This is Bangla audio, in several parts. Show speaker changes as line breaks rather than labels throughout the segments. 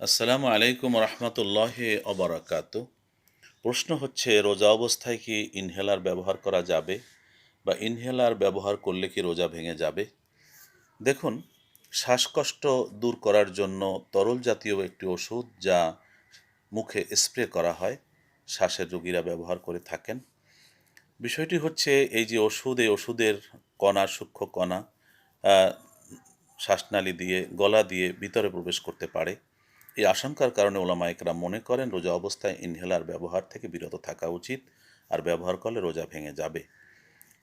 আসসালামু আলাইকুম রহমতুল্লাহি অবরাকাতু। প্রশ্ন হচ্ছে, রোজা অবস্থায় কি ইনহেলার ব্যবহার করা যাবে বা ইনহেলার ব্যবহার করলে কি রোজা ভেঙে যাবে? দেখুন, শ্বাসকষ্ট দূর করার জন্য তরল জাতীয় একটি ওষুধ যা মুখে স্প্রে করা হয়, শ্বাসের রোগীরা ব্যবহার করে থাকেন। বিষয়টি হচ্ছে, এই যে ওষুধ, এই ওষুধের কণা, সূক্ষ্ম কণা আহ, শ্বাসনালী দিয়ে, গলা দিয়ে ভিতরে প্রবেশ করতে পারে। এই আশঙ্কার কারণে ওলামা একরাম মনে করেন রোজা অবস্থায় ইনহেলার ব্যবহার থেকে বিরত থাকা উচিত, আর ব্যবহার করলে রোজা ভেঙে যাবে।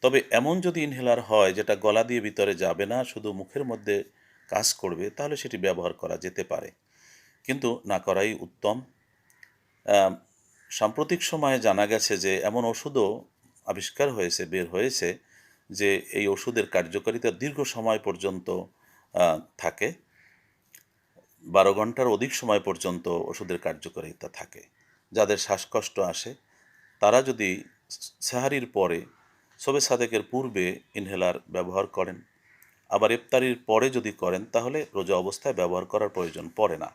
তবে এমন যদি ইনহেলার হয় যেটা গলা দিয়ে ভিতরে যাবে না, শুধু মুখের মধ্যে কাজ করবে, তাহলে সেটি ব্যবহার করা যেতে পারে, কিন্তু না করাই উত্তম। আম, সাম্প্রতিক সময়ে জানা গেছে যে এমন ওষুধও আবিষ্কার হয়েছে, বের হয়েছে, যে এই ওষুধের কার্যকারিতা দীর্ঘ সময় পর্যন্ত থাকে। 12 ঘন্টার অধিক সময় পর্যন্ত ওষুধের কার্যকারিতা থাকে। যাদের শ্বাসকষ্ট আসে তারা যদি সেহারির পরে, শবে সাদেকের পূর্বে ইনহেলার ব্যবহার করেন, আবার ইফতারির পরে যদি করেন, তাহলে রোজা অবস্থায় ব্যবহার করার প্রয়োজন পড়ে না।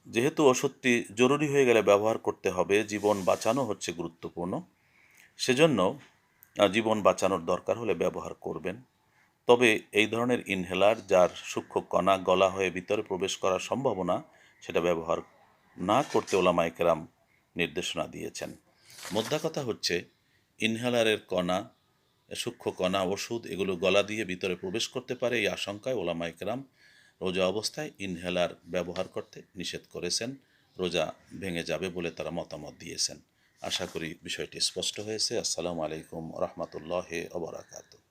যেহেতু ওষুধটি জরুরি হয়ে গেলে ব্যবহার করতে হবে, জীবন বাঁচানো হচ্ছে গুরুত্বপূর্ণ, সেজন্য জীবন বাঁচানোর দরকার হলে ব্যবহার করবেন। তবে এই ধরনের ইনহেলার যার সূক্ষ্ম কণা গলা হয়ে ভিতরে প্রবেশ করার সম্ভাবনা, সেটা ব্যবহার না করতে ওলামায়ে কেরাম নির্দেশনা দিয়েছেন। মোদ্দা কথা হচ্ছে, ইনহেলারের কণা, সূক্ষ্ম কণা, ওষুধ, এগুলো গলা দিয়ে ভিতরে প্রবেশ করতে পারে। এই আশঙ্কায় ওলামায়ে কেরাম রোজা অবস্থায় ইনহেলার ব্যবহার করতে নিষেধ করেছেন। রোজা ভেঙে যাবে বলে তারা মতামত দিয়েছেন। আশা করি বিষয়টি স্পষ্ট হয়েছে। আসসালামু আলাইকুম রহমতুল্লাহ ওবরাকাতুহু।